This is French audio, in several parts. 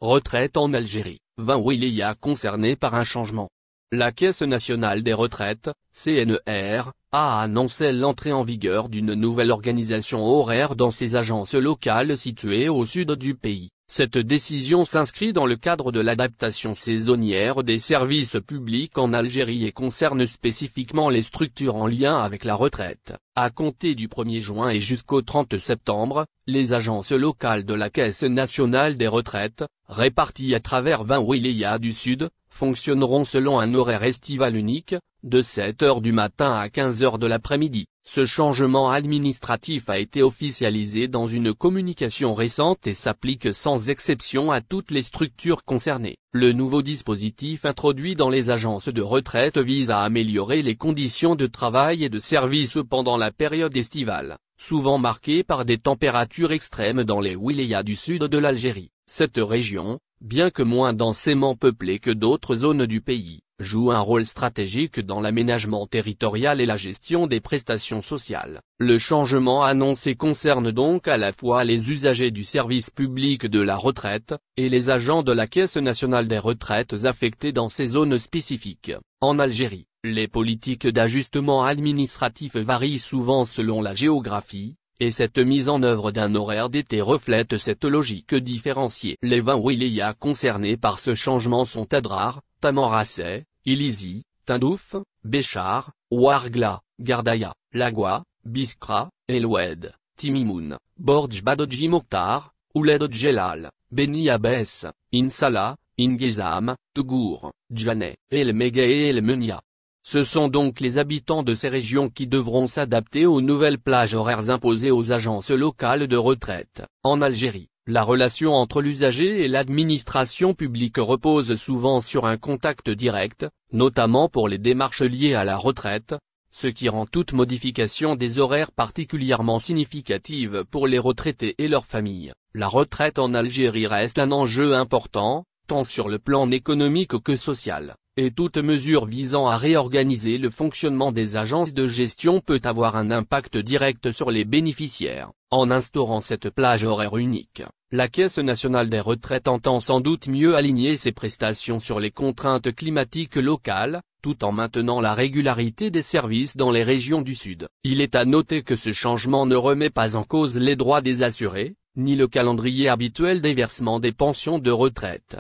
Retraite en Algérie, 20 wilayas concernés par un changement. La Caisse nationale des retraites, CNR, a annoncé l'entrée en vigueur d'une nouvelle organisation horaire dans ses agences locales situées au sud du pays. Cette décision s'inscrit dans le cadre de l'adaptation saisonnière des services publics en Algérie et concerne spécifiquement les structures en lien avec la retraite. À compter du 1er juin et jusqu'au 30 septembre, les agences locales de la Caisse nationale des retraites, réparties à travers 20 wilayas du Sud, fonctionneront selon un horaire estival unique, de 7 h du matin à 15 h de l'après-midi. Ce changement administratif a été officialisé dans une communication récente et s'applique sans exception à toutes les structures concernées. Le nouveau dispositif introduit dans les agences de retraite vise à améliorer les conditions de travail et de service pendant la période estivale, souvent marquée par des températures extrêmes dans les wilayas du sud de l'Algérie. Cette région, bien que moins densément peuplée que d'autres zones du pays, joue un rôle stratégique dans l'aménagement territorial et la gestion des prestations sociales. Le changement annoncé concerne donc à la fois les usagers du service public de la retraite, et les agents de la Caisse nationale des retraites affectés dans ces zones spécifiques. En Algérie, les politiques d'ajustement administratif varient souvent selon la géographie, et cette mise en œuvre d'un horaire d'été reflète cette logique différenciée. Les 20 wilayas concernés par ce changement sont Adrar, Tamanrasset, Ilizi, Tindouf, Béchar, Ouargla, Gardaïa, Lagwa, Biskra, El Oued, Timimoun, Bordj Badodji Mokhtar, Ouled Djelal, Beni Abbès, Insala, Ingezam, Tougour, Djanet, El Mega et El Menia. Ce sont donc les habitants de ces régions qui devront s'adapter aux nouvelles plages horaires imposées aux agences locales de retraite. En Algérie, la relation entre l'usager et l'administration publique repose souvent sur un contact direct, notamment pour les démarches liées à la retraite, ce qui rend toute modification des horaires particulièrement significative pour les retraités et leurs familles. La retraite en Algérie reste un enjeu important, tant sur le plan économique que social, et toute mesure visant à réorganiser le fonctionnement des agences de gestion peut avoir un impact direct sur les bénéficiaires. En instaurant cette plage horaire unique, la Caisse nationale des retraites entend sans doute mieux aligner ses prestations sur les contraintes climatiques locales, tout en maintenant la régularité des services dans les régions du Sud. Il est à noter que ce changement ne remet pas en cause les droits des assurés, ni le calendrier habituel des versements des pensions de retraite.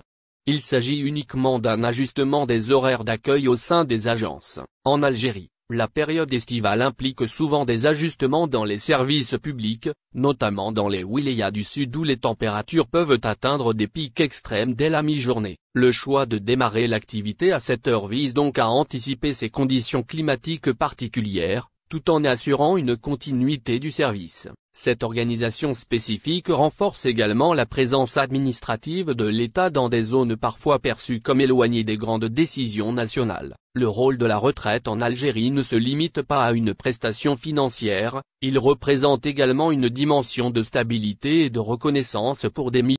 Il s'agit uniquement d'un ajustement des horaires d'accueil au sein des agences. En Algérie, la période estivale implique souvent des ajustements dans les services publics, notamment dans les wilayas du sud où les températures peuvent atteindre des pics extrêmes dès la mi-journée. Le choix de démarrer l'activité à cette heure vise donc à anticiper ces conditions climatiques particulières, tout en assurant une continuité du service. Cette organisation spécifique renforce également la présence administrative de l'État dans des zones parfois perçues comme éloignées des grandes décisions nationales. Le rôle de la retraite en Algérie ne se limite pas à une prestation financière, il représente également une dimension de stabilité et de reconnaissance pour des milliers